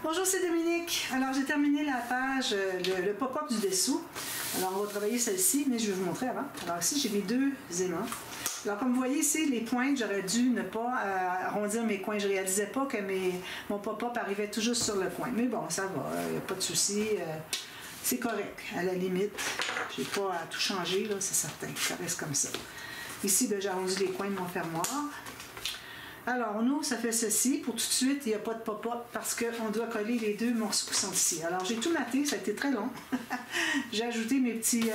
Bonjour, c'est Dominique. Alors, j'ai terminé la page, le pop-up du dessous. Alors, on va travailler celle-ci, mais je vais vous montrer avant. Alors, ici, j'ai mes deux aimants. Alors, comme vous voyez ici, les pointes, j'aurais dû ne pas arrondir mes coins. Je ne réalisais pas que mon pop-up arrivait tout juste sur le coin. Mais bon, ça va, il n'y a pas de souci. C'est correct, à la limite. Je n'ai pas à tout changer, là, c'est certain. Ça reste comme ça. Ici, j'ai arrondi les coins de mon fermoir. Alors, nous, ça fait ceci. Pour tout de suite, il n'y a pas de pop-up parce qu'on doit coller les deux morceaux qui sont ici. Alors, j'ai tout maté, ça a été très long. J'ai ajouté mes petits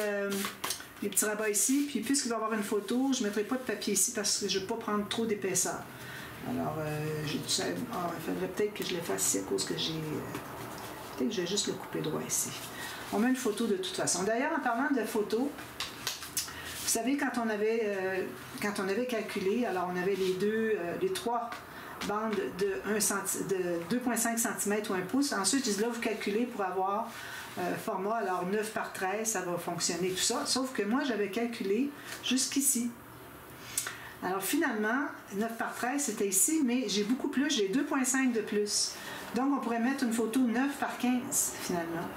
rabats ici. Puis, puisqu'il va y avoir une photo, je ne mettrai pas de papier ici parce que je ne veux pas prendre trop d'épaisseur. Alors, il faudrait peut-être que je le fasse ici à cause que j'ai... peut-être que je vais juste le couper droit ici. On met une photo de toute façon. D'ailleurs, en parlant de photo, vous savez, quand on avait calculé, alors on avait les trois bandes de 2,5 cm ou 1 pouce. Ensuite, là, vous calculez pour avoir format, alors 9 par 13, ça va fonctionner, tout ça. Sauf que moi, j'avais calculé jusqu'ici. Alors finalement, 9 par 13, c'était ici, mais j'ai beaucoup plus, j'ai 2,5 de plus. Donc, on pourrait mettre une photo 9 par 15, finalement.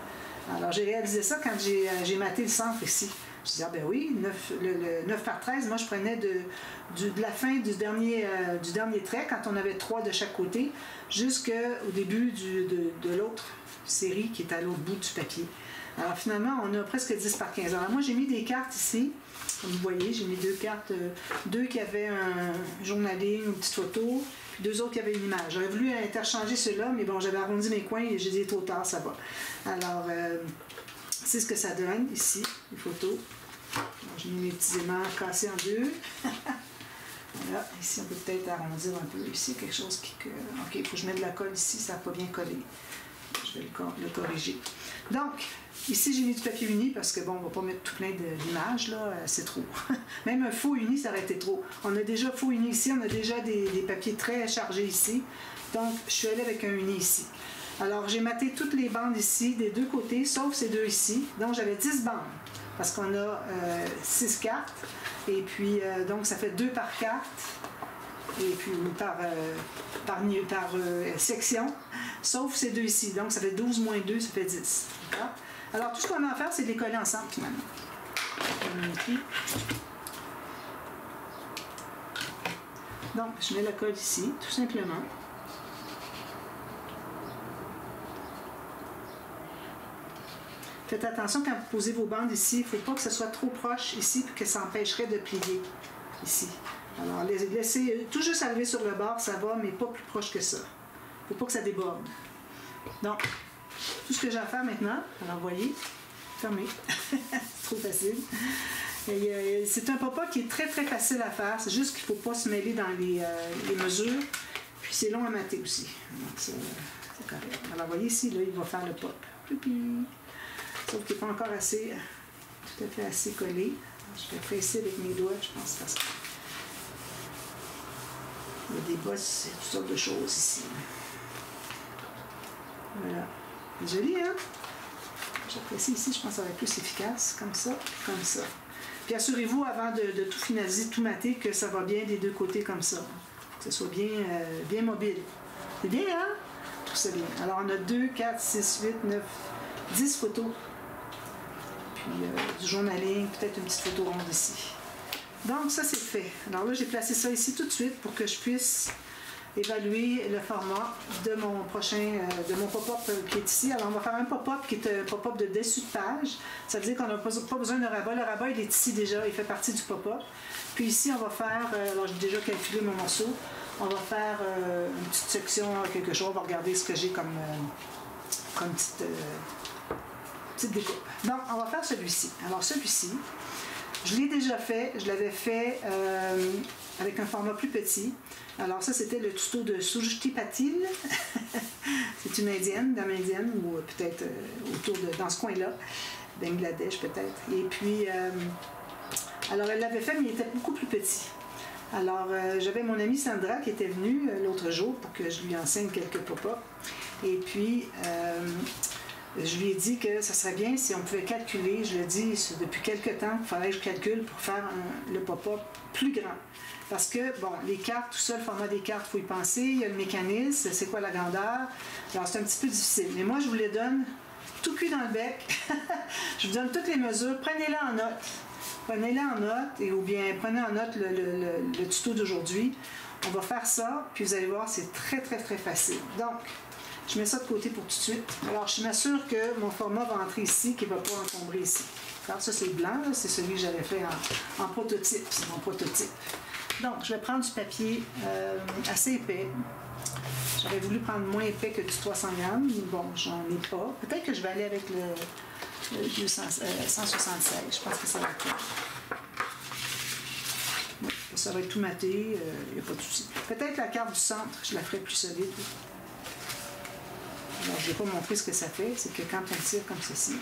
Alors, j'ai réalisé ça quand j'ai maté le centre ici. Je disais, ah ben oui, le 9 par 13, moi je prenais de la fin du dernier trait, quand on avait 3 de chaque côté, jusqu'au début de l'autre série qui est à l'autre bout du papier. Alors finalement, on a presque 10 par 15. Alors moi j'ai mis des cartes ici, comme vous voyez, j'ai mis deux cartes, deux qui avaient un journaling, une petite photo, puis deux autres qui avaient une image. J'aurais voulu interchanger ceux-là, mais bon, j'avais arrondi mes coins et j'ai dit trop tard, ça va. Alors, c'est ce que ça donne ici, les photos. J'ai mis mes petits aimants cassés en deux. Voilà, ici on peut peut-être arrondir un peu. Ici, quelque chose qui... Ok, il faut que je mette de la colle ici, ça n'a pas bien collé. Je vais le corriger. Donc, ici j'ai mis du papier uni parce que bon, on ne va pas mettre tout plein d'images, là, c'est trop. Même un faux uni, ça aurait été trop. On a déjà faux uni ici, on a déjà des papiers très chargés ici. Donc, je suis allée avec un uni ici. Alors, j'ai maté toutes les bandes ici, des deux côtés, sauf ces deux ici. Donc, j'avais 10 bandes, parce qu'on a 6 cartes. Et puis, donc, ça fait 2 par carte, et puis par section, sauf ces deux ici. Donc, ça fait 12 moins 2, ça fait 10. Alors, tout ce qu'on a à faire, c'est de les coller ensemble, finalement. Donc, je mets la colle ici, tout simplement. Faites attention quand vous posez vos bandes ici, il ne faut pas que ce soit trop proche ici, puis que ça empêcherait de plier ici. Alors, laissez tout juste arriver sur le bord, ça va, mais pas plus proche que ça. Il ne faut pas que ça déborde. Donc, tout ce que j'ai à faire maintenant, alors vous voyez, fermez, c'est trop facile. C'est un pop-up qui est très très facile à faire, c'est juste qu'il ne faut pas se mêler dans les mesures, puis c'est long à mater aussi. Donc, c'est correct. Alors, vous voyez ici, là, il va faire le pop. Sauf qu'il n'est pas encore assez, tout à fait assez collé. Je vais presser avec mes doigts, je pense, parce qu'il y a des bosses, toutes sortes de choses ici. Voilà. C'est joli, hein? J'apprécie ici, je pense que ça va être plus efficace, comme ça, comme ça. Puis assurez-vous, avant de tout finaliser, de tout mater, que ça va bien des deux côtés comme ça. Que ce soit bien mobile. C'est bien, hein? Tout ça bien. Alors, on a 2, 4, 6, 8, 9, 10 photos. Puis du journaling, peut-être une petite photo ronde ici. Donc ça c'est fait. Alors là j'ai placé ça ici tout de suite pour que je puisse évaluer le format de mon prochain, de mon pop-up qui est ici. Alors on va faire un pop-up qui est un pop-up de dessus de page. Ça veut dire qu'on n'a pas besoin de rabat. Le rabat il est ici déjà, il fait partie du pop-up. Puis ici on va faire, alors j'ai déjà calculé mon morceau, on va faire une petite section, quelque chose, on va regarder ce que j'ai comme petite découpe. Donc, on va faire celui-ci. Alors, celui-ci, je l'ai déjà fait. Je l'avais fait avec un format plus petit. Alors, ça, c'était le tuto de Sujti Patil. C'est une indienne, dame indienne, ou peut-être dans ce coin-là, Bangladesh peut-être. Et puis, alors, elle l'avait fait, mais il était beaucoup plus petit. Alors, j'avais mon amie Sandra qui était venue l'autre jour pour que je lui enseigne quelques pop-up. Et puis, je lui ai dit que ça serait bien si on pouvait calculer, je le dis depuis quelques temps, il fallait que je calcule pour faire le pop-up plus grand. Parce que, bon, les cartes, tout ça, le format des cartes, il faut y penser, il y a le mécanisme, c'est quoi la grandeur. Alors, c'est un petit peu difficile. Mais moi, je vous les donne tout cuit dans le bec. Je vous donne toutes les mesures. Prenez-les en note. Prenez-les en note, ou bien prenez en note le tuto d'aujourd'hui. On va faire ça, puis vous allez voir, c'est très, très, très facile. Donc, je mets ça de côté pour tout de suite. Alors, je m'assure que mon format va entrer ici, qu'il ne va pas encombrer ici. Alors, ça, c'est blanc, c'est celui que j'avais fait en prototype. C'est mon prototype. Donc, je vais prendre du papier assez épais. J'aurais voulu prendre moins épais que du 300 grammes, mais bon, j'en ai pas. Peut-être que je vais aller avec le 176. Je pense que ça va être... Oui, ça va être tout maté, il n'y a pas de souci. Peut-être la carte du centre, je la ferai plus solide. Alors, je ne vais pas montrer ce que ça fait. C'est que quand on tire comme ceci,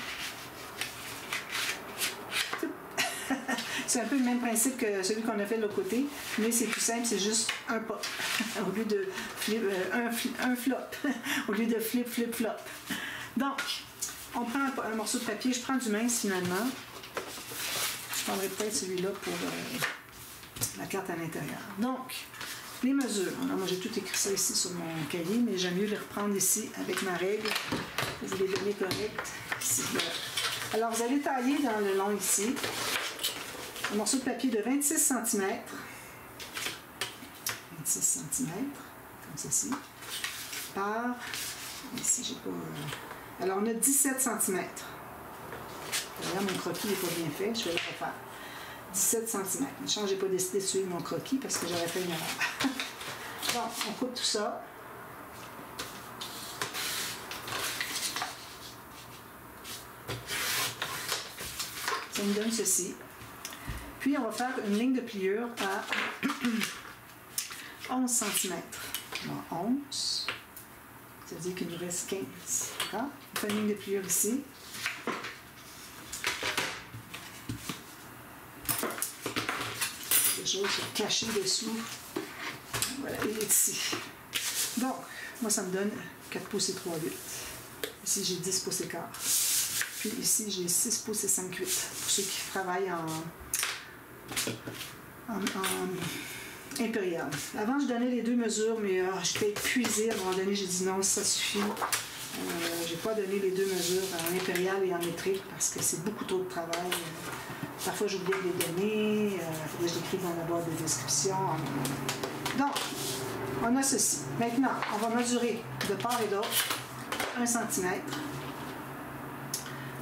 c'est un peu le même principe que celui qu'on a fait de l'autre côté, mais c'est plus simple, c'est juste un pop au lieu de flip, un flop au lieu de flip, flip, flop. Donc, on prend un morceau de papier, je prends du mince finalement. Je prendrai peut-être celui-là pour la carte à l'intérieur. Donc, les mesures. Alors, moi, j'ai tout écrit ça ici sur mon cahier, mais j'aime mieux les reprendre ici avec ma règle pour vous les donner correctes. Ici, voilà. Alors, vous allez tailler dans le long ici un morceau de papier de 26 cm. 26 cm, comme ceci. Par, ici, j'ai pas... alors, on a 17 cm. D'ailleurs, mon croquis n'est pas bien fait, je vais le refaire. 17 cm. Une chance, je n'ai pas décidé de suivre mon croquis parce que j'aurais fait une erreur. Bon, on coupe tout ça. Ça nous donne ceci. Puis, on va faire une ligne de pliure à 11 cm. Alors, 11, ça veut dire qu'il nous reste 15. D'accord? On fait une ligne de pliure ici. Quelque chose caché dessous. Voilà, il est ici. Donc, moi, ça me donne 4 pouces et 3/8. Ici, j'ai 10 pouces et quart. Puis ici, j'ai 6 pouces et 5/8. Pour ceux qui travaillent en impérial. Avant, je donnais les deux mesures, mais j'étais épuisée. À un moment donné, j'ai dit non, ça suffit. Je n'ai pas donné les deux mesures en impérial et en métrique parce que c'est beaucoup trop de travail. Parfois, j'oublie de les donner. Je l'écris dans la boîte de description. Donc, on a ceci. Maintenant, on va mesurer de part et d'autre 1 cm.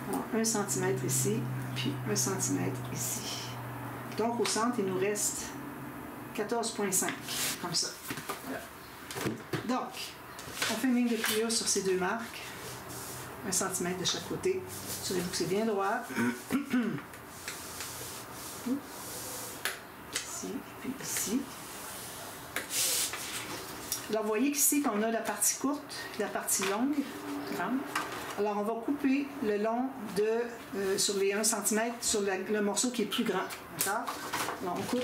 Alors, 1 cm ici, puis 1 cm ici. Donc, au centre, il nous reste 14,5, comme ça. Voilà. Donc, on fait une ligne de pliure sur ces deux marques. 1 cm de chaque côté. Assurez-vous que c'est bien droit. Ici, et puis ici. Alors, vous voyez qu'ici, on a la partie courte, la partie longue, grande. Alors, on va couper le long de, sur les 1 cm, sur le morceau qui est plus grand. D'accord? Alors, on coupe.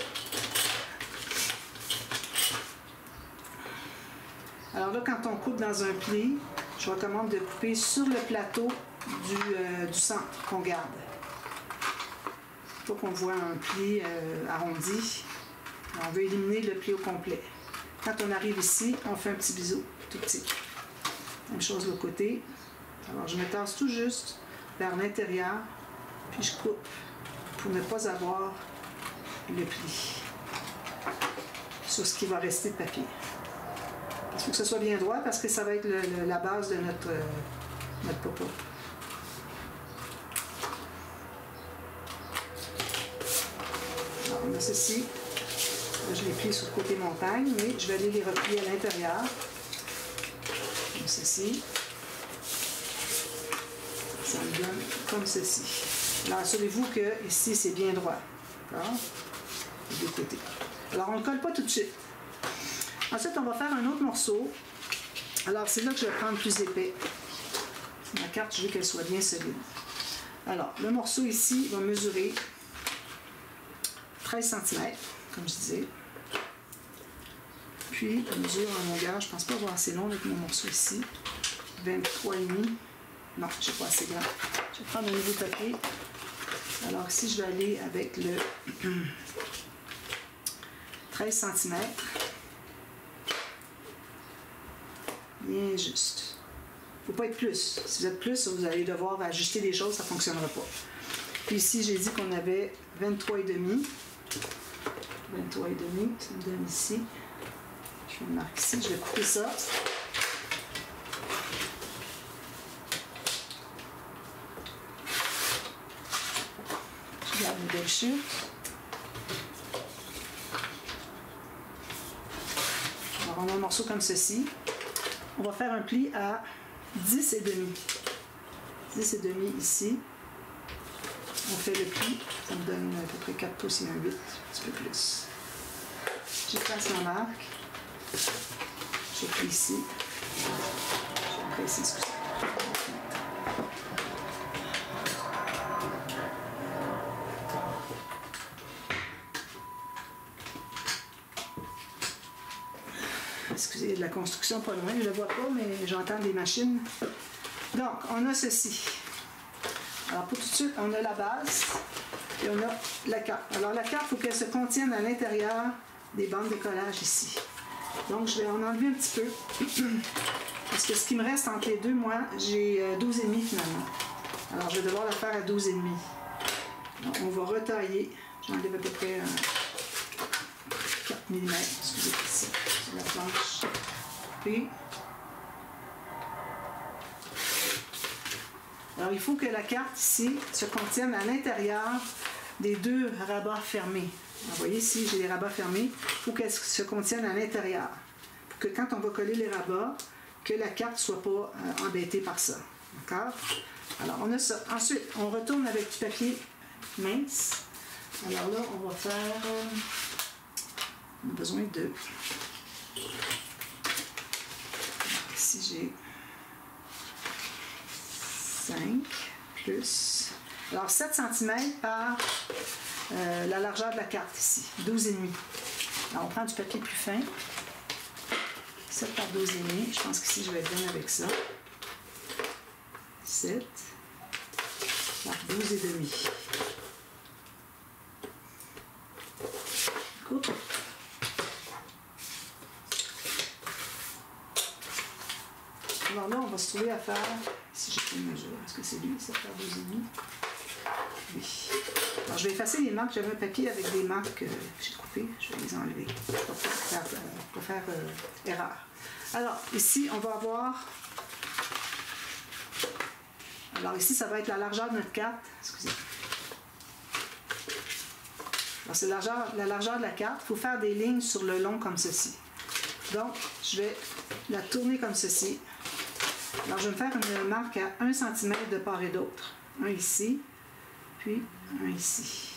Alors là, quand on coupe dans un pli, je recommande de couper sur le plateau du centre qu'on garde. Pour qu'on voit un pli arrondi. On veut éliminer le pli au complet. Quand on arrive ici, on fait un petit bisou, tout petit. Même chose de l'autre côté. Alors, je me tasse tout juste vers l'intérieur, puis je coupe pour ne pas avoir le pli sur ce qui va rester de papier. Il faut que ce soit bien droit parce que ça va être la base de notre pop-up. Alors, on a ceci. Là, je les plie sur le côté montagne, mais je vais aller les replier à l'intérieur. Comme ceci. Ça me donne comme ceci. Alors, assurez-vous que ici, c'est bien droit. D'accord? Les deux côtés. Alors, on ne le colle pas tout de suite. Ensuite, on va faire un autre morceau. Alors, c'est là que je vais prendre plus épais. Ma carte, je veux qu'elle soit bien solide. Alors, le morceau ici va mesurer 13 cm, comme je disais. Puis, la mesure en longueur, je ne pense pas avoir assez long avec mon morceau ici. 23,5. Non, je n'ai pas assez grand. Je vais prendre un nouveau papier. Alors ici, je vais aller avec le 13 cm. Bien juste. Il ne faut pas être plus. Si vous êtes plus, vous allez devoir ajuster des choses, ça ne fonctionnera pas. Puis ici, j'ai dit qu'on avait 23,5. 23,5, ça me donne ici. Je vais le marquer ici, je vais couper ça. Je garde une belle chute. Alors, on a un morceau comme ceci. On va faire un pli à 10,5. 10,5 ici. On fait le pli. Ça me donne à peu près 4 pouces et un 8, un petit peu plus. J'efface ma marque. Je plie ici. Je vais ici, excusez. Excusez, il y a de la construction pas loin, je ne le vois pas, mais j'entends des machines. Donc, on a ceci. Alors, pour tout de suite, on a la base et on a la carte. Alors, la carte, il faut qu'elle se contienne à l'intérieur des bandes de collage ici. Donc, je vais en enlever un petit peu. Parce que ce qui me reste entre les deux, moi, j'ai 12,5 finalement. Alors, je vais devoir la faire à 12,5. Donc, on va retailler. J'enlève à peu près 4 mm. Excusez, ici, sur la planche. Puis, alors, il faut que la carte ici se contienne à l'intérieur des deux rabats fermés. Vous voyez ici, j'ai les rabats fermés. Il faut qu'elle se contienne à l'intérieur. Pour que quand on va coller les rabats, que la carte ne soit pas embêtée par ça. D'accord? Alors, on a ça. Ensuite, on retourne avec du papier mince. Alors là, on va faire... on a besoin de... Ici, j'ai 5 plus... Alors, 7 cm par la largeur de la carte ici, 12,5. Alors, on prend du papier plus fin. 7 par 12,5. Je pense qu'ici, je vais être bien avec ça. 7 par 12,5. Coupe. Alors là, on va se trouver à faire... Si j'ai fait une mesure, est-ce que c'est lui, 7 par 12,5? Oui. Alors, je vais effacer les marques. J'avais un papier avec des marques que j'ai coupées. Je vais les enlever pour pas faire erreur. Alors, ici, on va avoir... Alors, ici, ça va être la largeur de notre carte. Excusez. Alors, c'est la largeur de la carte. Il faut faire des lignes sur le long comme ceci. Donc, je vais la tourner comme ceci. Alors, je vais me faire une marque à 1 cm de part et d'autre. Un ici, puis un ici.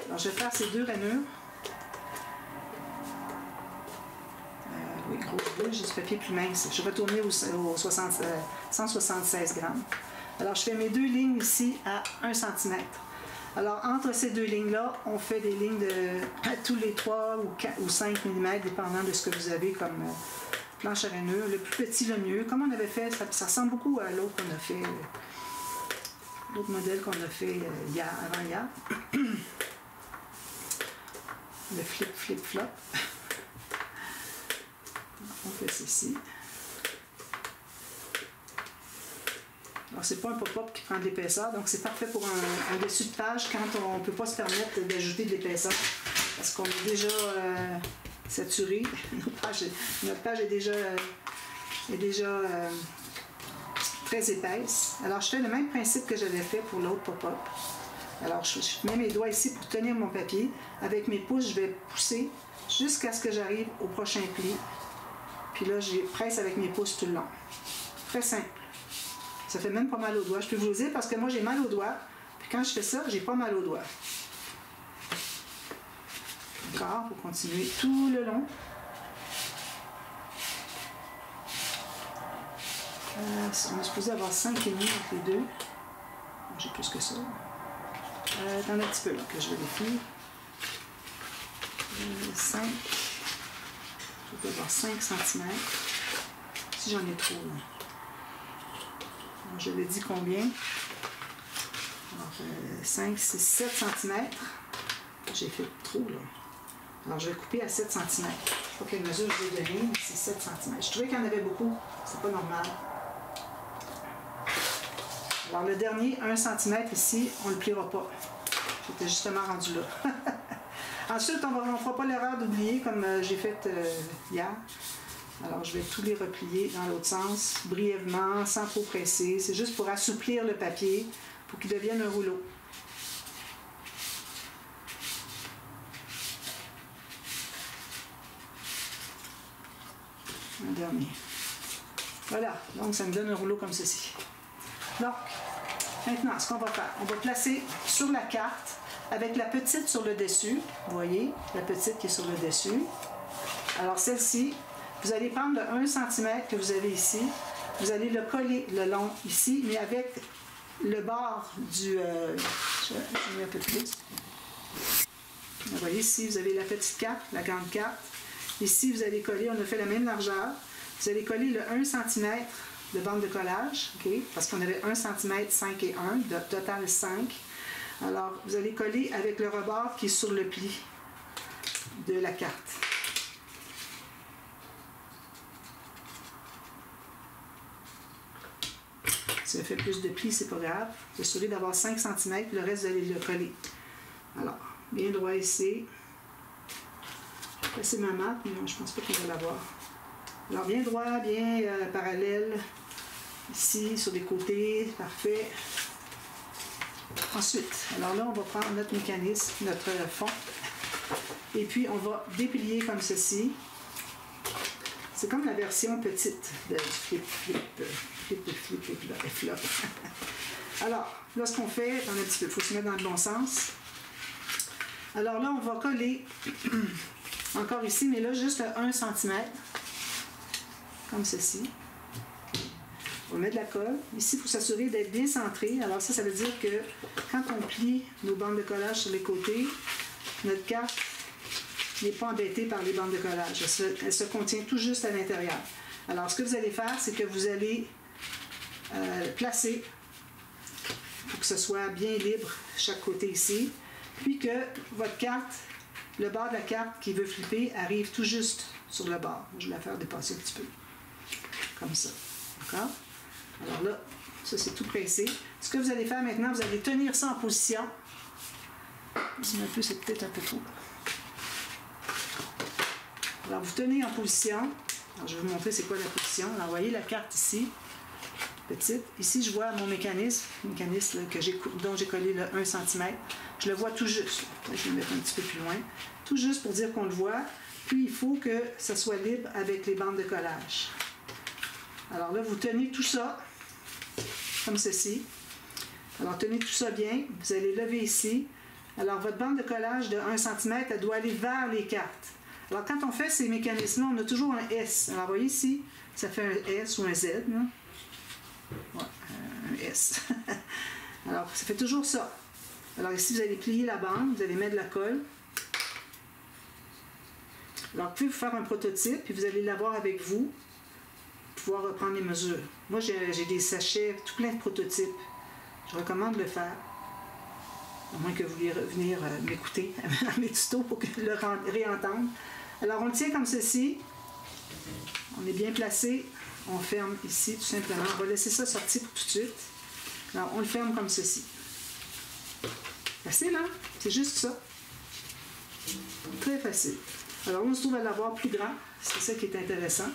Alors, je vais faire ces deux rainures. Oui, grosse boule, j'ai du papier plus mince. Je vais retourner au 176 grammes. Alors, je fais mes deux lignes ici à 1 cm. Alors, entre ces deux lignes-là, on fait des lignes de tous les 3 ou 4 ou 5 mm, dépendant de ce que vous avez comme planche à rainure. Le plus petit, le mieux. Comme on avait fait, ça ressemble beaucoup à l'autre qu'on a fait, l'autre modèle qu'on a fait avant hier. Le flip-flop. On fait ceci. Alors, c'est pas un pop-up qui prend de l'épaisseur, donc c'est parfait pour un dessus de page quand on ne peut pas se permettre d'ajouter de l'épaisseur parce qu'on est déjà saturé. Notre page est déjà très épaisse. Alors, je fais le même principe que j'avais fait pour l'autre pop-up. Alors, je mets mes doigts ici pour tenir mon papier. Avec mes pouces, je vais pousser jusqu'à ce que j'arrive au prochain pli. Puis là, je presse avec mes pouces tout le long. Très simple. Ça fait même pas mal aux doigts. Je peux vous le dire parce que moi, j'ai mal aux doigts. Puis quand je fais ça, j'ai pas mal aux doigts. Encore, pour continuer tout le long. On est supposé avoir 5,5 entre les deux. J'ai plus que ça. T'en as un petit peu là que je vérifie. 5. Je vais avoir 5 cm. Si j'en ai trop. Là. je l'ai dit combien? Alors, 5, 6, 7 cm. J'ai fait trop, là. Alors, je vais couper à 7 cm. Je ne sais pas quelle mesure je vais donner, mais c'est 7 cm. Je trouvais qu'il y en avait beaucoup. C'est pas normal. Alors, le dernier, 1 cm ici, on ne le pliera pas. J'étais justement rendu là. Ensuite, on ne fera pas l'erreur d'oublier, comme j'ai fait hier. Alors, je vais tous les replier dans l'autre sens, brièvement, sans trop presser. C'est juste pour assouplir le papier, pour qu'il devienne un rouleau. Un dernier. Voilà, donc ça me donne un rouleau comme ceci. Donc, maintenant, ce qu'on va faire, on va placer sur la carte, avec la petite sur le dessus. Vous voyez, la petite qui est sur le dessus. Alors, celle-ci, vous allez prendre le 1 cm que vous avez ici, vous allez le coller le long ici, mais avec le bord du... je mets un peu plus. Vous voyez, ici, vous avez la petite carte, la grande carte. Ici, vous allez coller, on a fait la même largeur. Vous allez coller le 1 cm de bande de collage, okay? Parce qu'on avait 1 cm, 5 et 1, de total 5. Alors, vous allez coller avec le rebord qui est sur le pli de la carte. Si ça fait plus de plis, c'est pas grave. Vous assurez d'avoir 5 cm, le reste, vous allez le coller. Alors, bien droit ici. C'est ma map, mais je pense pas qu'il va l'avoir. Alors, bien droit, bien parallèle. Ici, sur les côtés, parfait. Ensuite, alors là, on va prendre notre mécanisme, notre fond. Et puis, on va déplier comme ceci. C'est comme la version petite de flip. Alors, là, ce qu'on fait, on a un petit peu, il faut se mettre dans le bon sens. Alors là, on va coller, encore ici, mais là, juste à 1 cm, comme ceci. On va mettre de la colle. Ici, il faut s'assurer d'être bien centré. Alors ça veut dire que quand on plie nos bandes de collage sur les côtés, notre carte n'est pas embêtée par les bandes de collage. Elle se contient tout juste à l'intérieur. Alors, ce que vous allez faire, c'est que vous allez placer pour que ce soit bien libre chaque côté ici, puis que votre carte, le bord de la carte qui veut flipper, arrive tout juste sur le bord. Je vais la faire dépasser un petit peu. Comme ça. D'accord? Alors là, ça c'est tout pressé. Ce que vous allez faire maintenant, vous allez tenir ça en position. Un peu, c'est peut-être un peu trop. Alors vous tenez en position. Alors, je vais vous montrer c'est quoi la position. Alors, vous voyez la carte ici, petite. Ici, je vois mon mécanisme dont j'ai collé le 1 cm. Je le vois tout juste. Je vais le mettre un petit peu plus loin. Tout juste pour dire qu'on le voit. Puis, il faut que ça soit libre avec les bandes de collage. Alors là, vous tenez tout ça comme ceci. Alors, tenez tout ça bien. Vous allez lever ici. Alors, votre bande de collage de 1 cm, elle doit aller vers les cartes. Alors, quand on fait ces mécanismes-là, on a toujours un S. Alors, vous voyez ici, ça fait un S ou un Z. Là. Ouais, un S. Alors, ça fait toujours ça. Alors, ici, vous allez plier la bande, vous allez mettre de la colle. Alors, vous pouvez vous faire un prototype, puis vous allez l'avoir avec vous, pour pouvoir reprendre les mesures. Moi, j'ai des sachets, tout plein de prototypes. Je recommande de le faire. À moins que vous vouliez revenir m'écouter à mes tutos pour le réentendre. Alors, on le tient comme ceci. On est bien placé. On ferme ici, tout simplement. On va laisser ça sortir pour tout de suite. Alors, on le ferme comme ceci. Facile, hein? C'est juste ça. Très facile. Alors, on se trouve à l'avoir plus grand. C'est ça qui est intéressant.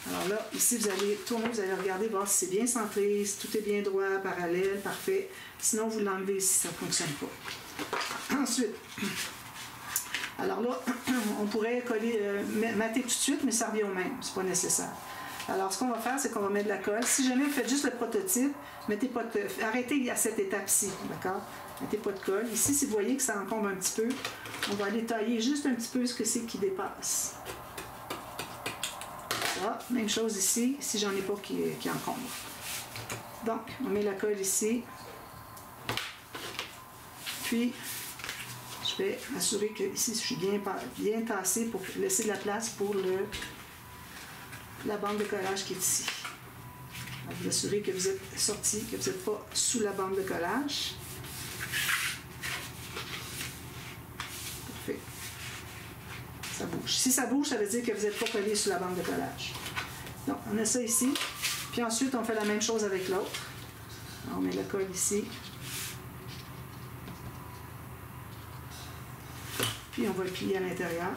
Alors là, ici, vous allez tourner, vous allez regarder, voir si c'est bien centré, si tout est bien droit, parallèle, parfait. Sinon, vous l'enlevez si ça ne fonctionne pas. Ensuite, alors là, on pourrait coller, mater tout de suite, mais ça revient au même. C'est pas nécessaire. Alors, ce qu'on va faire, c'est qu'on va mettre de la colle. Si jamais vous faites juste le prototype, mettez pas de, arrêtez à cette étape-ci, d'accord? Mettez pas de colle. Ici, si vous voyez que ça encombre un petit peu, on va aller tailler juste un petit peu ce que c'est qui dépasse. Ah, même chose ici, si j'en ai pas qui encombre. Donc, on met la colle ici. Puis, je vais m'assurer que ici, je suis bien tassée pour laisser de la place pour la bande de collage qui est ici. Alors, vous assurez que vous êtes sorti, que vous n'êtes pas sous la bande de collage. Parfait. Ça bouge. Si ça bouge, ça veut dire que vous n'êtes pas collé sur la bande de collage. Donc, on a ça ici. Puis ensuite, on fait la même chose avec l'autre. On met la colle ici. Puis on va le plier à l'intérieur.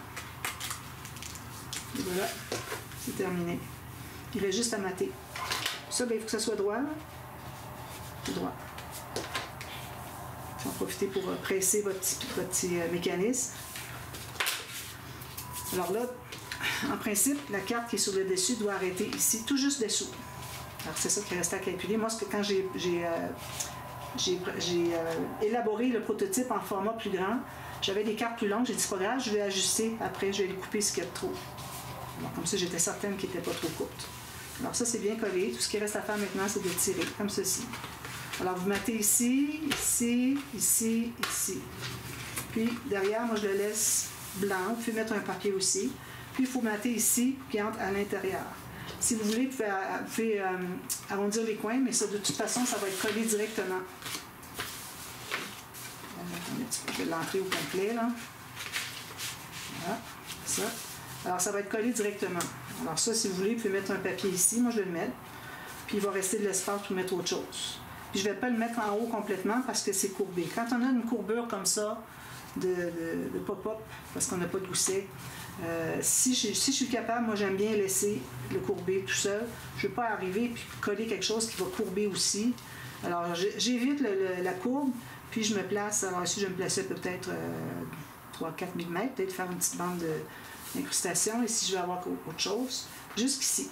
Et voilà, c'est terminé. Il reste juste à mater. Ça, bien, il faut que ça soit droit. Droit. Je vais en profiter pour presser votre petit mécanisme. Alors là, en principe, la carte qui est sur le dessus doit arrêter ici, tout juste dessous. Alors c'est ça qui reste à calculer. Moi, quand j'ai élaboré le prototype en format plus grand, j'avais des cartes plus longues, j'ai dit c'est pas grave, je vais ajuster après, je vais les couper ce qu'il y a de trop. Alors comme ça, j'étais certaine qu'ils n'étaient pas trop courtes. Alors ça, c'est bien collé. Tout ce qui reste à faire maintenant, c'est de tirer, comme ceci. Alors vous mettez ici, ici, ici, ici. Puis derrière, moi je le laisse blanc. Vous pouvez mettre un papier aussi. Puis il faut mater ici, qui entre à l'intérieur. Si vous voulez, vous pouvez arrondir les coins, mais ça, de toute façon, ça va être collé directement. Je vais l'entrer au complet, là. Voilà, ça. Alors, ça va être collé directement. Alors ça, si vous voulez, vous pouvez mettre un papier ici. Moi, je vais le mettre. Puis il va rester de l'espace pour mettre autre chose. Puis je ne vais pas le mettre en haut complètement parce que c'est courbé. Quand on a une courbure comme ça, de pop-up, parce qu'on n'a pas de gousset, si je suis capable, moi j'aime bien laisser le courber tout seul. Je ne veux pas arriver et coller quelque chose qui va courber aussi. Alors j'évite la courbe, puis je me place. Alors ici je vais me placer peut-être 3-4 mm, peut-être faire une petite bande d'incrustation. Et si je veux avoir autre chose, jusqu'ici.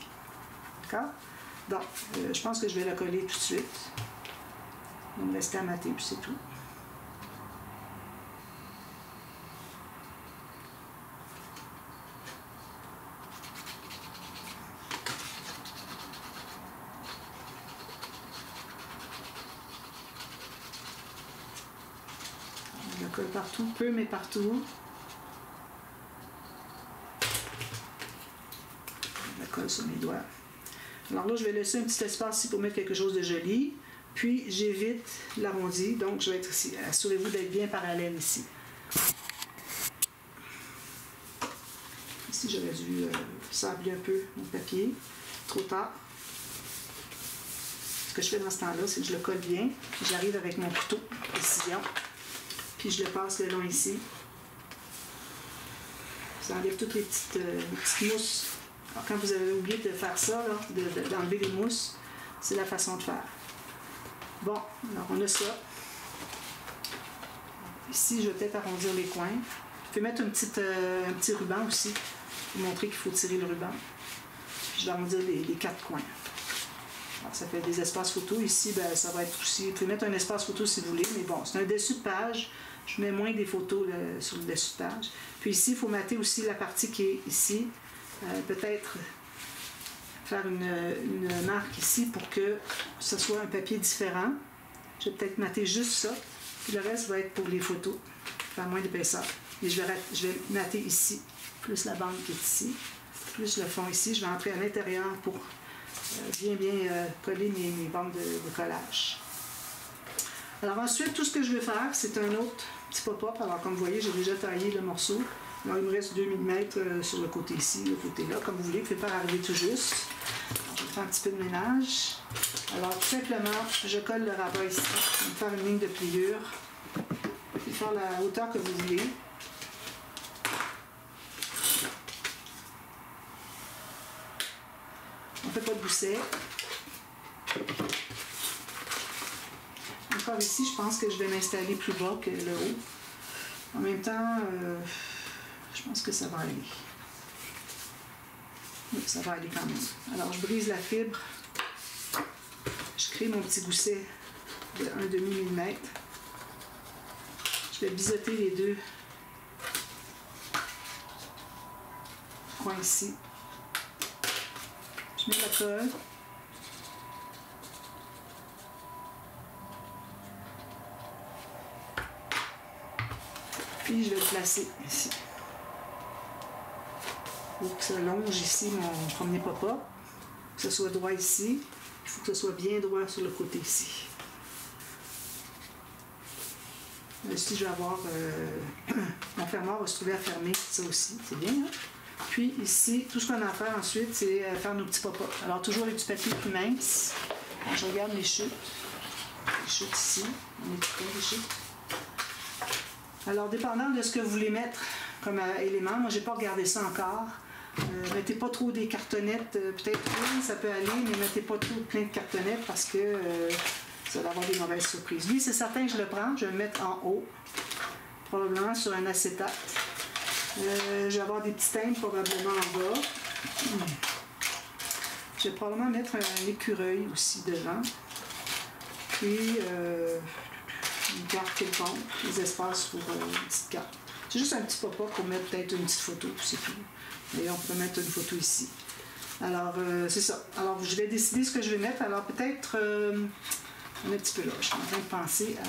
D'accord? Donc, je pense que je vais la coller tout de suite. Il va me rester à mater, puis c'est tout. Je la colle partout, peu mais partout. Je la colle sur mes doigts. Alors là, je vais laisser un petit espace ici pour mettre quelque chose de joli. Puis, j'évite l'arrondi. Donc, je vais être ici. Assurez-vous d'être bien parallèle ici. Ici, j'aurais dû sabler un peu mon papier. Trop tard. Ce que je fais dans ce temps-là, c'est que je le colle bien. Puis, j'arrive avec mon couteau, précision. Puis, je le passe le long ici. Ça enlève toutes les petites mousses. Alors, quand vous avez oublié de faire ça, d'enlever les mousses, c'est la façon de faire. Bon, alors on a ça. Ici, je vais peut-être arrondir les coins. Je peux mettre un petit ruban aussi pour montrer qu'il faut tirer le ruban. Puis je vais arrondir les 4 coins. Alors, ça fait des espaces photos. Ici, ben, ça va être aussi... Vous pouvez mettre un espace photo si vous voulez, mais bon, c'est un dessus de page. Je mets moins des photos sur le dessus de page. Puis ici, il faut mater aussi la partie qui est ici. Peut-être faire une marque ici pour que ce soit un papier différent. Je vais peut-être mater juste ça. Puis le reste va être pour les photos. Faire moins d'épaisseur. Et je vais mater ici, plus la bande qui est ici, plus le fond ici. Je vais entrer à l'intérieur pour bien coller mes bandes de collage. Alors ensuite, tout ce que je vais faire, c'est un autre petit pop-up. Alors comme vous voyez, j'ai déjà taillé le morceau. Alors il me reste 2 mm sur le côté ici, le côté là, comme vous voulez. Vous ne pouvez pas arriver tout juste. Alors, je vais faire un petit peu de ménage. Alors tout simplement, je colle le rabat ici. Je vais faire une ligne de pliure. Puis faire la hauteur que vous voulez. On ne fait pas de gousset. Encore ici, je pense que je vais m'installer plus bas que le haut. En même temps, je pense que ça va aller. Oui, ça va aller quand même. Alors, je brise la fibre. Je crée mon petit gousset de 1/2 mm. Je vais biseauter les 2 coins ici. Je mets la colle. Puis je vais le placer ici. Pour que ça longe ici mon premier pop-up. Que ce soit droit ici. Il faut que ce soit bien droit sur le côté ici. Ici, je vais avoir... mon fermoir va se trouver à fermer ça aussi. C'est bien, hein? Puis ici, tout ce qu'on a à faire ensuite, c'est faire nos petits pop-up. Alors, toujours avec du papier plus mince. Alors, je regarde mes chutes. Les chutes ici. On est tout près des chutes. Alors, dépendant de ce que vous voulez mettre comme élément, moi, j'ai pas regardé ça encore. Mettez pas trop des cartonnettes. Peut-être une, ça peut aller, mais mettez pas trop plein de cartonnettes parce que ça va avoir des mauvaises surprises. Lui, c'est certain que je le prends. Je vais le mettre en haut. Probablement sur un acétate. Je vais avoir des petits timbres probablement en bas. Je vais probablement mettre un écureuil aussi devant. Puis une carte quelconque, des espaces pour une petite carte. C'est juste un petit pop-up pour mettre peut-être une petite photo, c'est tout. Et on peut mettre une photo ici. Alors, c'est ça. Alors, je vais décider ce que je vais mettre. Alors, peut-être un petit peu là. Je suis en train de penser à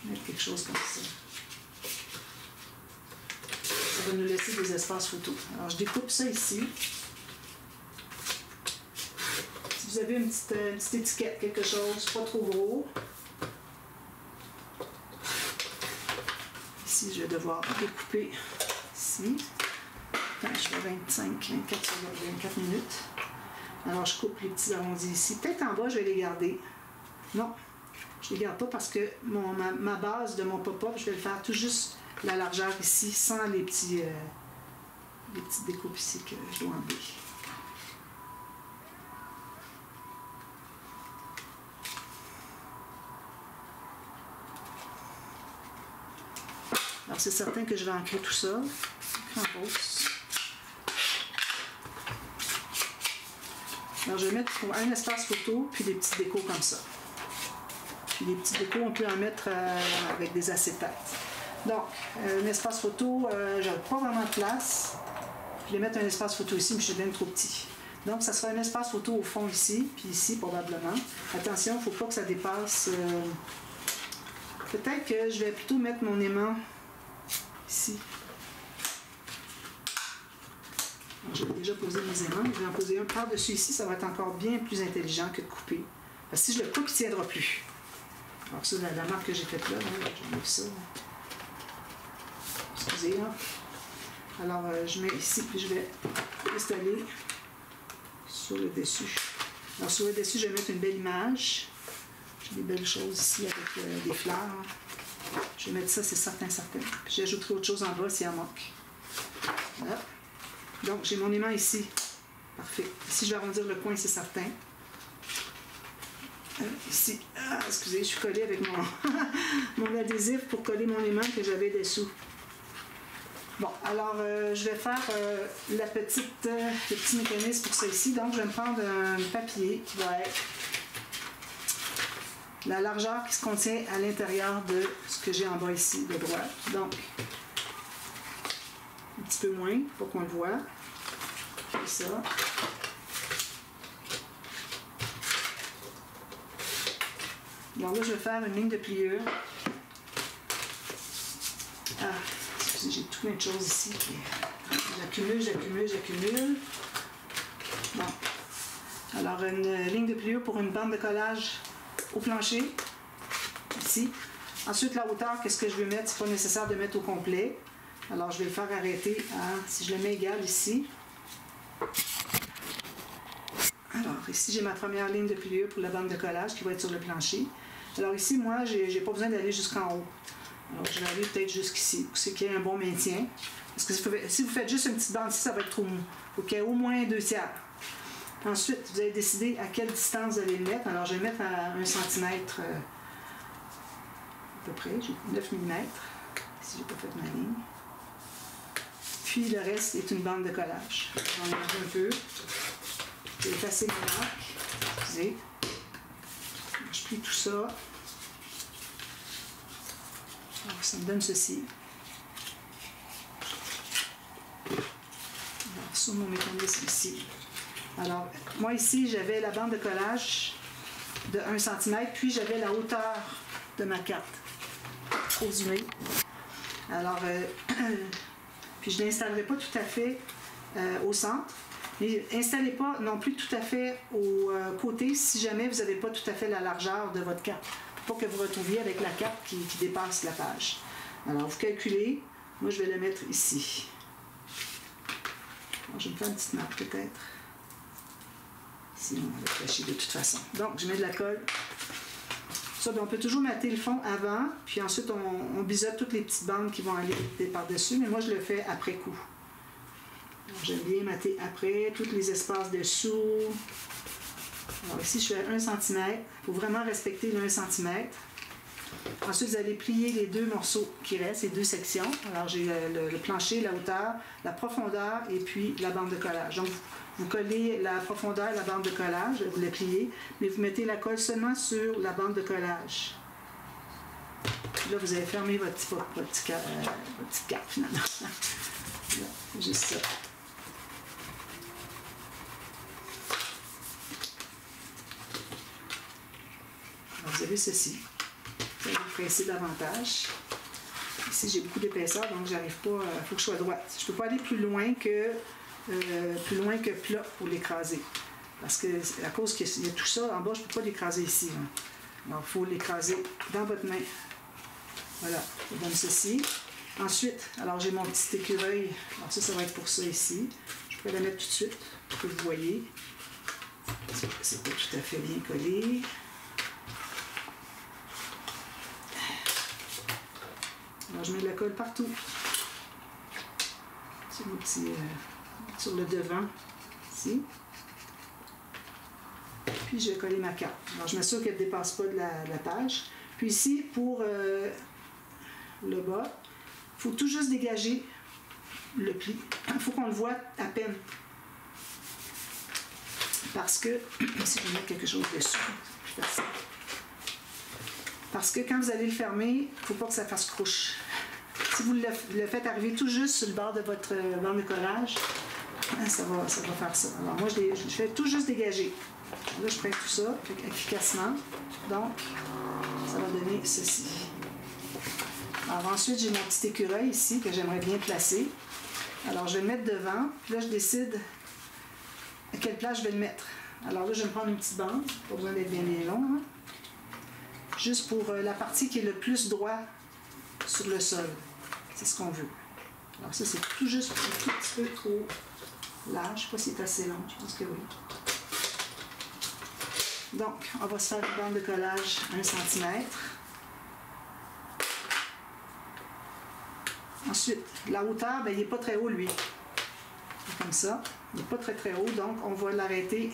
mettre quelque chose comme ça. Ça va nous laisser des espaces photos. Alors, je découpe ça ici. Si vous avez une petite étiquette, quelque chose, pas trop gros. Ici, je vais devoir découper ici. Attends, je fais 24 minutes. Alors, je coupe les petits arrondis ici. Peut-être en bas, je vais les garder. Non, je ne les garde pas parce que ma base de mon pop-up, je vais le faire tout juste la largeur ici, sans les petites découpes ici que je dois enlever. Alors, c'est certain que je vais ancrer tout ça en hausse. Alors, je vais mettre un espace photo, puis des petits décos comme ça. Puis les petits décos, on peut en mettre avec des acétates. Donc, un espace photo, j'avais pas vraiment de place. Je vais mettre un espace photo ici, mais je suis bien trop petit. Donc, ça sera un espace photo au fond ici, puis ici probablement. Attention, il ne faut pas que ça dépasse. Peut-être que je vais plutôt mettre mon aimant ici. J'ai déjà posé mes aimants. Je vais en poser un par-dessus ici. Ça va être encore bien plus intelligent que de couper. Parce que si je le coupe, il ne tiendra plus. Alors ça, la marque que j'ai faite là, j'enlève ça. Excusez, hein. Alors, je mets ici, puis je vais installer sur le dessus. Alors, sur le dessus, je vais mettre une belle image. J'ai des belles choses ici avec des fleurs. Je vais mettre ça, c'est certain. Puis j'ajouterai autre chose en bas s'il en manque. Voilà. Donc, j'ai mon aimant ici. Parfait. Ici, je vais arrondir le coin, c'est certain. Ici, excusez, je suis collée avec mon adhésif pour coller mon aimant que j'avais dessous. Bon, alors, je vais faire le petit mécanisme pour ça ici. Donc, je vais me prendre un papier qui va être la largeur qui se contient à l'intérieur de ce que j'ai en bas ici, de droite. Donc, un petit peu moins pour qu'on le voit. Comme ça. Donc là, je vais faire une ligne de pliure. Excusez, j'ai tout plein de choses ici. J'accumule. Bon. Alors, une ligne de pliure pour une bande de collage au plancher, ici. Ensuite, la hauteur, qu'est-ce que je vais mettre? C'est pas nécessaire de mettre au complet. Alors, je vais le faire arrêter si je le mets égal ici. Alors, ici, j'ai ma première ligne de pliure pour la bande de collage qui va être sur le plancher. Alors ici, moi, j'ai pas besoin d'aller jusqu'en haut. Alors, je vais aller peut-être jusqu'ici, pour qu'il y ait un bon maintien. Parce que si vous faites juste une petite bande ici, ça va être trop mou. Il faut qu'il y ait au moins 2/3. Ensuite, vous allez décider à quelle distance vous allez le mettre. Alors, je vais le mettre à 1 cm à peu près. J'ai 9 mm. Ici, j'ai pas fait ma ligne. Puis, le reste est une bande de collage. J'en enlève un peu. Je vais effacer ma marque. Excusez. Je plie tout ça. Alors, ça me donne ceci. Alors, sur mon mécanisme ici. Alors, moi ici, j'avais la bande de collage de 1 cm, puis j'avais la hauteur de ma carte. Trop zoomé. Alors, puis je ne l'installerai pas tout à fait au centre. Mais installez pas non plus tout à fait au côté si jamais vous n'avez pas tout à fait la largeur de votre carte. Pour pas que vous retrouviez avec la carte qui dépasse la page. Alors, vous calculez. Moi, je vais la mettre ici. Alors, je vais me faire une petite marque peut-être. Sinon, on va cacher de toute façon. Donc, je mets de la colle. Ça, bien, on peut toujours mater le fond avant, puis ensuite, on biseaute toutes les petites bandes qui vont aller par-dessus, mais moi, je le fais après coup. J'aime bien mater après, tous les espaces dessous. Alors ici, je fais 1 cm. Il faut vraiment respecter le 1 cm. Ensuite, vous allez plier les 2 morceaux qui restent, les 2 sections. Alors, j'ai le plancher, la hauteur, la profondeur et puis la bande de collage. Donc, vous collez la profondeur et la bande de collage, vous la pliez, mais vous mettez la colle seulement sur la bande de collage. Puis là, vous avez fermé votre petite carte, finalement. Là, juste ça. Alors, vous avez ceci. Vous allez presser davantage. Ici, j'ai beaucoup d'épaisseur, donc j'arrive pas. Il faut que je sois droite. Je ne peux pas aller plus loin que plat pour l'écraser. Parce que à cause qu'il y a tout ça en bas, je ne peux pas l'écraser ici. Hein. Alors, il faut l'écraser dans votre main. Voilà, je donne ceci. Ensuite, alors j'ai mon petit écureuil. Alors ça va être pour ça ici. Je pourrais la mettre tout de suite pour que vous voyez. C'est pas tout à fait bien collé. Alors, je mets de la colle partout. Sur mon petit... sur le devant, ici. Puis, je vais coller ma carte. Alors, je m'assure qu'elle ne dépasse pas de la page. Puis ici, pour le bas, il faut tout juste dégager le pli. Il faut qu'on le voit à peine. Parce que, si je vais mettre quelque chose dessus, c'est plus facile. Parce que quand vous allez le fermer, il ne faut pas que ça fasse croche. Si vous le faites arriver tout juste sur le bord de votre bande de collage, ça va faire ça. Alors moi, je fais tout juste dégager. Là, je presse tout ça efficacement. Donc, ça va donner ceci. Alors ensuite, j'ai mon petit écureuil ici que j'aimerais bien placer. Alors, je vais le mettre devant. Puis là, je décide à quelle place je vais le mettre. Alors là, je vais me prendre une petite bande. Pas besoin d'être bien long. Hein? Juste pour la partie qui est le plus droit sur le sol. C'est ce qu'on veut. Alors ça, c'est tout juste un tout petit peu trop large. Je ne sais pas si c'est assez long. Je pense que oui. Donc, on va se faire une bande de collage 1 cm. Ensuite, la hauteur, bien, il n'est pas très haut, lui. Comme ça. Il n'est pas très très haut, donc on va l'arrêter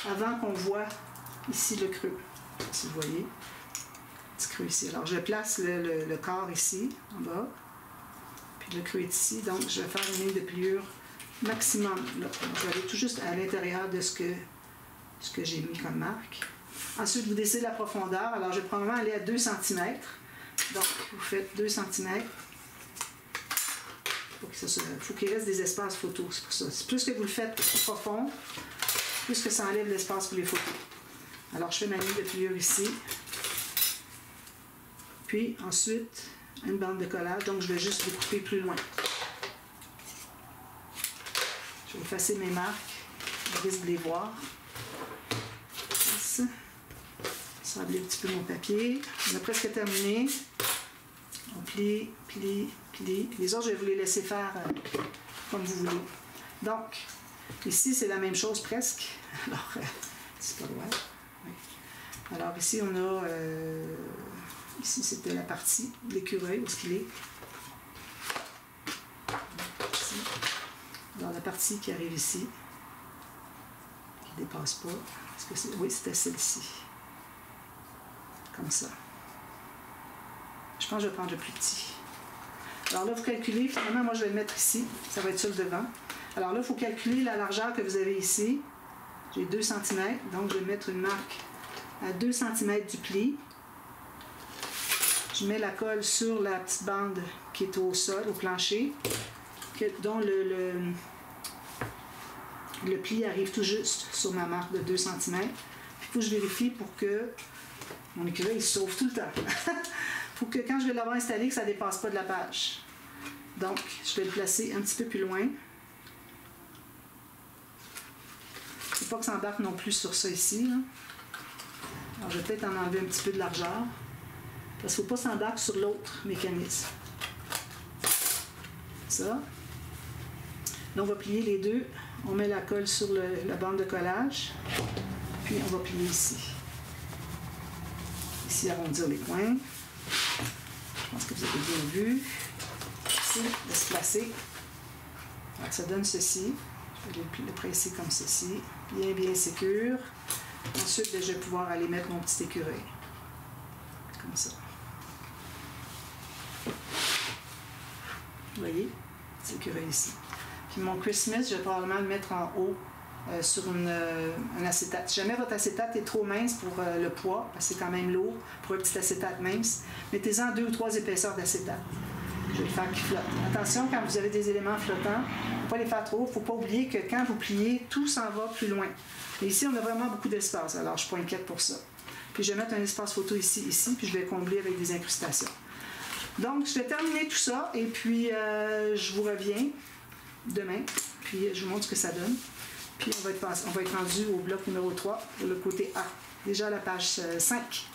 avant qu'on voit ici le creux. Si vous voyez. Petit creux ici. Alors, je place le corps ici, en bas. Puis le creux est ici. Donc, je vais faire une ligne de pliure maximum. Là. Donc, je vais aller tout juste à l'intérieur de ce que j'ai mis comme marque. Ensuite, vous décidez la profondeur. Alors, je vais probablement aller à 2 cm. Donc, vous faites 2 cm. Il faut qu'il reste des espaces photos, c'est pour ça. Plus que vous le faites profond, plus que ça enlève l'espace pour les photos. Alors, je fais ma ligne de pliure ici. Puis, ensuite, une bande de collage. Donc, je vais juste découper plus loin. Je vais effacer mes marques. Je risque de les voir. Sabler un petit peu mon papier. On a presque terminé. On plie, plie, plie. Les autres, je vais vous les laisser faire comme vous voulez. Donc, ici, c'est la même chose presque. Alors, c'est pas loin. Oui. Alors, ici, on a... ici, c'était la partie de l'écureuil, où est-ce qu'il est. Ici. Alors, la partie qui arrive ici, qui ne dépasse pas. Est-ce que c'est... Oui, c'était celle-ci. Comme ça. Je pense que je vais prendre le plus petit. Alors là, vous calculez, finalement, moi je vais le mettre ici, ça va être sur le devant. Alors là, il faut calculer la largeur que vous avez ici. J'ai 2 cm, donc je vais mettre une marque à 2 cm du pli. Je mets la colle sur la petite bande qui est au sol, au plancher, dont le pli arrive tout juste sur ma marque de 2 cm. Il faut que je vérifie pour que mon écureuil il se sauve tout le temps. Faut que quand je vais l'avoir installé, que ça ne dépasse pas de la page. Donc, je vais le placer un petit peu plus loin. faut pas que ça embarque non plus sur ça ici. Là. Alors, je vais peut-être en enlever un petit peu de largeur. Parce qu'il ne faut pas s'embarquer sur l'autre mécanisme. Ça. Là, on va plier les deux. On met la colle sur la bande de collage. Puis, on va plier ici. Ici, arrondir les coins. Je pense que vous avez bien vu. Ici, de se placer. Alors, ça donne ceci. Je vais le presser comme ceci. Bien, bien sécure. Ensuite, je vais pouvoir aller mettre mon petit écureuil. Comme ça. Vous voyez? Petit écureuil ici. Puis mon Christmas, je vais probablement le mettre en haut sur un acétate. Si jamais votre acétate est trop mince pour le poids, parce que c'est quand même lourd, pour un petit acétate mince, mettez-en 2 ou 3 épaisseurs d'acétate. Je vais le faire qui flotte. Attention, quand vous avez des éléments flottants, il ne faut pas les faire trop haut. Il ne faut pas oublier que quand vous pliez, tout s'en va plus loin. Et ici, on a vraiment beaucoup d'espace, alors je ne suis pas inquiète pour ça. Puis je vais mettre un espace photo ici, puis je vais combler avec des incrustations. Donc, je vais terminer tout ça, et puis je vous reviens demain, puis je vous montre ce que ça donne. Puis on va être rendu au bloc numéro 3, pour le côté A, déjà à la page 5.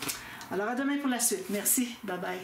Alors à demain pour la suite. Merci, bye bye.